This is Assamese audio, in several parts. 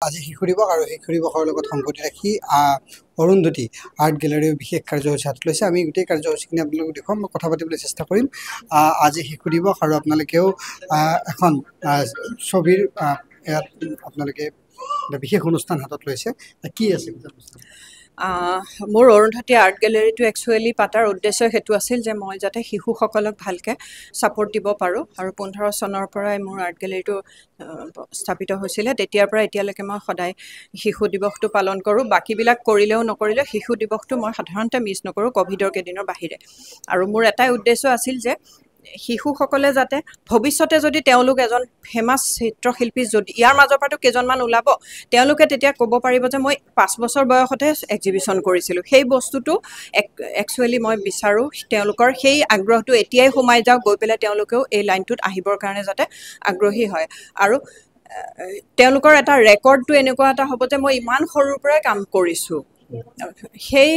আজি শিশু দিৱস আৰু শিশু দিৱসৰ লগত সংগতি ৰাখি অৰুন্ধতী আৰ্ট গেলাৰীয়ে বিশেষ কাৰ্যসূচী হাতত লৈছে। আমি গোটেই কাৰ্যসূচীখিনি আপোনালোকক দেখুৱাম, মই কথা পাতিবলৈ চেষ্টা কৰিম। আজি শিশু দিৱস আৰু আপোনালোকেও এখন ছবিৰ ইয়াত আপোনালোকে এটা বিশেষ অনুষ্ঠান হাতত লৈছে। কি আছে মোৰ অৰুন্ধতী আৰ্ট গেলেৰীটো একচুৱেলি পাতাৰ উদ্দেশ্য সেইটো আছিল যে মই যাতে শিশুসকলক ভালকৈ ছাপোৰ্ট দিব পাৰোঁ। আৰু 15 চনৰ পৰাই মোৰ আৰ্ট গেলেৰীটো স্থাপিত হৈছিলে। তেতিয়াৰ পৰা এতিয়ালৈকে মই সদায় শিশু দিৱসটো পালন কৰোঁ। বাকীবিলাক কৰিলেও নকৰিলেও শিশু দিৱসটো মই সাধাৰণতে মিছ নকৰোঁ, ক'ভিডৰ কেইদিনৰ বাহিৰে। আৰু মোৰ এটাই উদ্দেশ্য আছিল যে শিশুসকলে যাতে ভৱিষ্যতে যদি তেওঁলোক এজন ফেমাছ চিত্ৰশিল্পী, যদি ইয়াৰ মাজৰ পৰাতো কেইজনমান ওলাব, তেওঁলোকে তেতিয়া ক'ব পাৰিব যে মই 5 বছৰ বয়সতে এক্সিবিশ্যন কৰিছিলোঁ। সেই বস্তুটো একচুৱেলি মই বিচাৰোঁ তেওঁলোকৰ সেই আগ্ৰহটো এতিয়াই সোমাই যাওক, গৈ পেলাই তেওঁলোকেও এই লাইনটোত আহিবৰ কাৰণে যাতে আগ্ৰহী হয়। আৰু তেওঁলোকৰ এটা ৰেকৰ্ডটো এনেকুৱা এটা হ'ব যে মই ইমান সৰুৰ পৰাই কাম কৰিছোঁ। সেই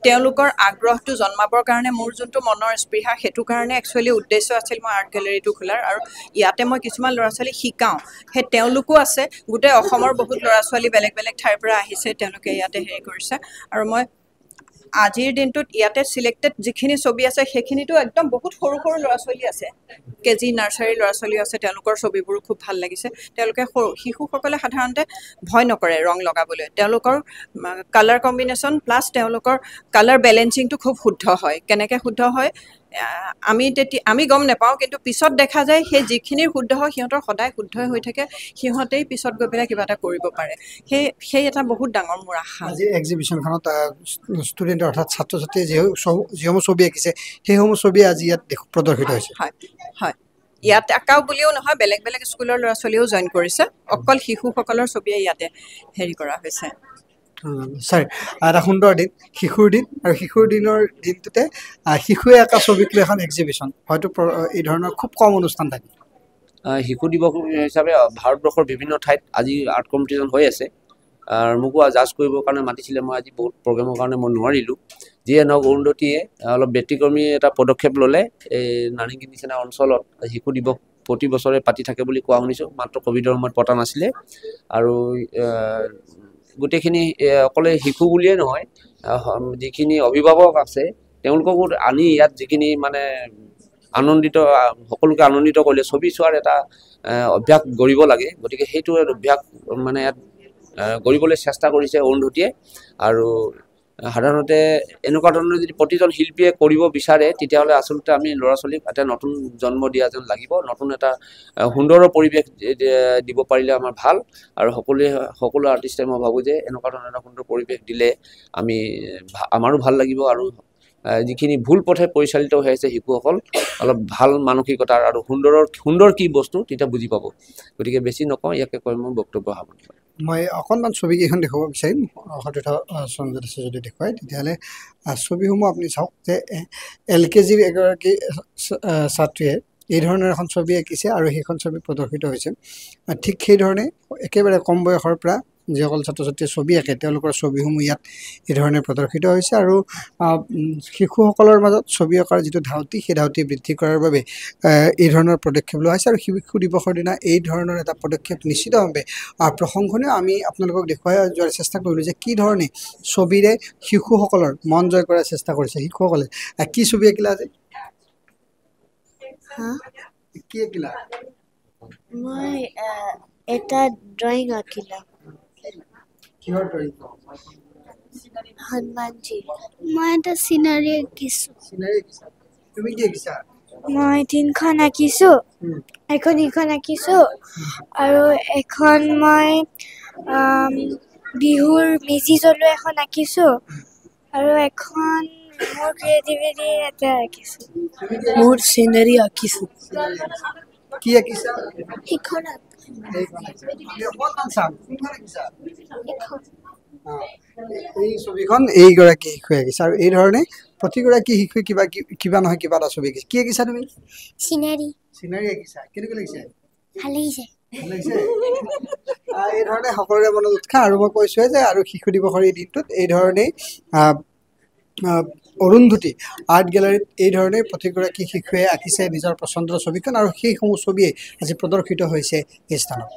তেওঁলোকৰ আগ্ৰহটো জন্মাবৰ কাৰণে মোৰ যোনটো মনৰ স্পৃহা, সেইটো কাৰণে একচুৱেলি উদ্দেশ্য আছিল মই আৰ্ট গেলেৰীটো খোলাৰ। আৰু ইয়াতে মই কিছুমান ল'ৰা ছোৱালীক শিকাওঁ, সেই তেওঁলোকো আছে। গোটেই অসমৰ বহুত ল'ৰা ছোৱালী বেলেগ বেলেগ ঠাইৰ পৰা আহিছে, তেওঁলোকে ইয়াতে হেৰি কৰিছে। আৰু মই আজিৰ দিনটোত ইয়াতে চিলেক্টেড যিখিনি ছবি আছে সেইখিনিতো একদম বহুত সৰু সৰু ল'ৰা ছোৱালী আছে, কেজি নাৰ্চাৰীৰ ল'ৰা ছোৱালীও আছে। তেওঁলোকৰ ছবিবোৰো খুব ভাল লাগিছে। তেওঁলোকে শিশুসকলে সাধাৰণতে ভয় নকৰে ৰং লগাবলৈ। তেওঁলোকৰ কালাৰ কম্বিনেশ্যন প্লাছ তেওঁলোকৰ কালাৰ বেলেঞ্চিংটো খুব শুদ্ধ হয়। কেনেকৈ শুদ্ধ হয় আমি গম নাপাওঁ, কিন্তু পিছত দেখা যায় সেই যিখিনি শুদ্ধ হয় সিহঁতৰ সদায় শুদ্ধই হৈ থাকে। সিহঁতেই পিছত গৈ পেলাই কিবা এটা কৰিব পাৰে। সেই এটা বহুত ডাঙৰ মোৰ আশা। আজি এক্সিবিশ্যনখনত ষ্টুডেণ্ট অৰ্থাৎ ছাত্ৰ ছাত্ৰীয়ে যিসমূহ ছবি আঁকিছে সেইসমূহ ছবি আজি ইয়াত প্ৰদৰ্শিত হৈছে। হয় হয়, ইয়াত আঁকাও বুলিও নহয়, বেলেগ বেলেগ স্কুলৰ ল'ৰা ছোৱালীয়েও জইন কৰিছে। অকল শিশুসকলৰ ছবিয়ে ইয়াতে হেৰি কৰা হৈছে। ছাৰ, এটা সুন্দৰ দিন, শিশুৰ দিন, আৰু শিশুৰ দিনটোতে শিশুৱে আঁকা ছবিক লৈ এখন এক্সিবিশ্যন, হয়তো এই ধৰণৰ খুব কম অনুষ্ঠান থাকে। শিশু দিৱস হিচাপে ভাৰতবৰ্ষৰ বিভিন্ন ঠাইত আজি আৰ্ট কম্পিটিশ্যন হৈ আছে। আৰু মোকো জাজ কৰিবৰ কাৰণে মাতিছিলে। মই আজি বহুত প্ৰগ্ৰেমৰ কাৰণে মই নোৱাৰিলোঁ। যিয়ে নহওক, অৰুন্ধতীয়ে অলপ ব্যতিক্ৰমী এটা পদক্ষেপ ল'লে। এই নাৰেঙ্গী নিচিনা অঞ্চলত শিশু দিৱস প্ৰতি বছৰে পাতি থাকে বুলি কোৱা শুনিছোঁ, মাত্ৰ ক'ভিডৰ সময়ত পতা নাছিলে। আৰু গোটেইখিনি অকলে শিশু বুলিয়ে নহয়, যিখিনি অভিভাৱক আছে তেওঁলোককো আনি ইয়াত যিখিনি মানে আনন্দিত, সকলোকে আনন্দিত কৰিলে। ছবি চোৱাৰ এটা অভ্যাস গঢ়িব লাগে, গতিকে সেইটো অভ্যাস মানে ইয়াত গঢ়িবলৈ চেষ্টা কৰিছে অৰুন্ধতীয়ে। আৰু সাধাৰণতে এনেকুৱা ধৰণৰ যদি প্ৰতিজন শিল্পীয়ে কৰিব বিচাৰে, তেতিয়াহ'লে আচলতে আমি ল'ৰা ছোৱালীক এটা নতুন জন্ম দিয়া যেন লাগিব। নতুন এটা সুন্দৰ পৰিৱেশ দিব পাৰিলে আমাৰ ভাল। আৰু সকলো আৰ্টিষ্টে মই ভাবোঁ যে এনেকুৱা ধৰণৰ এটা সুন্দৰ পৰিৱেশ দিলে আমাৰো ভাল লাগিব। আৰু যিখিনি ভুল পথে পৰিচালিত হৈ আছে শিশুসকল, অলপ ভাল মানসিকতাৰ আৰু সুন্দৰ কি বস্তু তেতিয়া বুজি পাব। গতিকে বেছি নকওঁ, ইয়াকে কৈ মই বক্তব্য সামৰণি কৰিম। মই অকণমান ছবিকেইখন দেখুৱাব বিচাৰিম, সতীৰ্থ সঞ্জত আছে যদি দেখুৱাই। তেতিয়াহ'লে ছবিসমূহ আপুনি চাওক যে LKG এগৰাকী ছাত্ৰীয়ে এই ধৰণৰ এখন ছবি আঁকিছে আৰু সেইখন ছবি প্ৰদৰ্শিত হৈছে। ঠিক সেইধৰণে একেবাৰে কম বয়সৰ পৰা যিসকল ছাত্ৰ ছাত্ৰীয়ে ছবি আঁকে তেওঁলোকৰ ছবিসমূহ ইয়াত এই ধৰণে প্ৰদৰ্শিত হৈছে। আৰু শিশুসকলৰ মাজত ছবি অঁকাৰ যিটো ধাউতি, সেই ধাউতি বৃদ্ধি কৰাৰ বাবে এই ধৰণৰ পদক্ষেপ লোৱা হৈছে। আৰু শিশু দিৱসৰ দিনা এই ধৰণৰ এটা পদক্ষেপ নিশ্চিতভাৱে প্ৰশংসনীয়। আমি আপোনালোকক দেখুৱাই যোৱাৰ চেষ্টা কৰিলোঁ যে কি ধৰণে ছবিৰে শিশুসকলৰ মন জয় কৰাৰ চেষ্টা কৰিছে শিশুসকলে। কি ছবি আঁকিলা আজি? কি আঁকিলা? মই এটা ড্ৰয়িং আঁকিলা। কিহৰ ড্ৰয়িং? হনুমানজী। মই এটা চিনাৰী আঁকিছোঁ। চিনাৰী আঁকিছা? তুমি কি আঁকিছা? মই তিনিখন আঁকিছোঁ, এখন সিখন আঁকিছোঁ, আৰু এখন মই বিহুৰ মেজি জ্বলোৱা এখন আঁকিছোঁ, আৰু এখন মোৰ ক্ৰিয়েটিভিটি এটা আঁকিছোঁ। মোৰ চিনাৰী আঁকিছোঁ। কি আঁকিছা? সিখন এই ছবিখন এইগৰাকী শিশুৱে আঁকিছে। আৰু এই ধৰণে প্ৰতিগৰাকী শিশুৱে কিবা নহয় কিবা এটা ছবি আঁকিছে। কি আঁকিছা তুমি? চিনাৰী। চিনাৰী আঁকিছা? কেনেকৈ লাগিছে? ভাল লাগিছে। এই ধৰণে সকলোৰে মনত উৎসাহ। আৰু মই কৈছোঁৱে যে আৰু শিশু দিৱসৰ এই দিনটোত এই ধৰণেই অৰুন্ধতী আৰ্ট গেলাৰীত এই ধৰণে প্ৰতিগৰাকী শিশুৱে আঁকিছে নিজৰ পচন্দৰ ছবিখন, আৰু সেইসমূহ ছবিয়ে আজি প্ৰদৰ্শিত হৈছে এই স্থানত।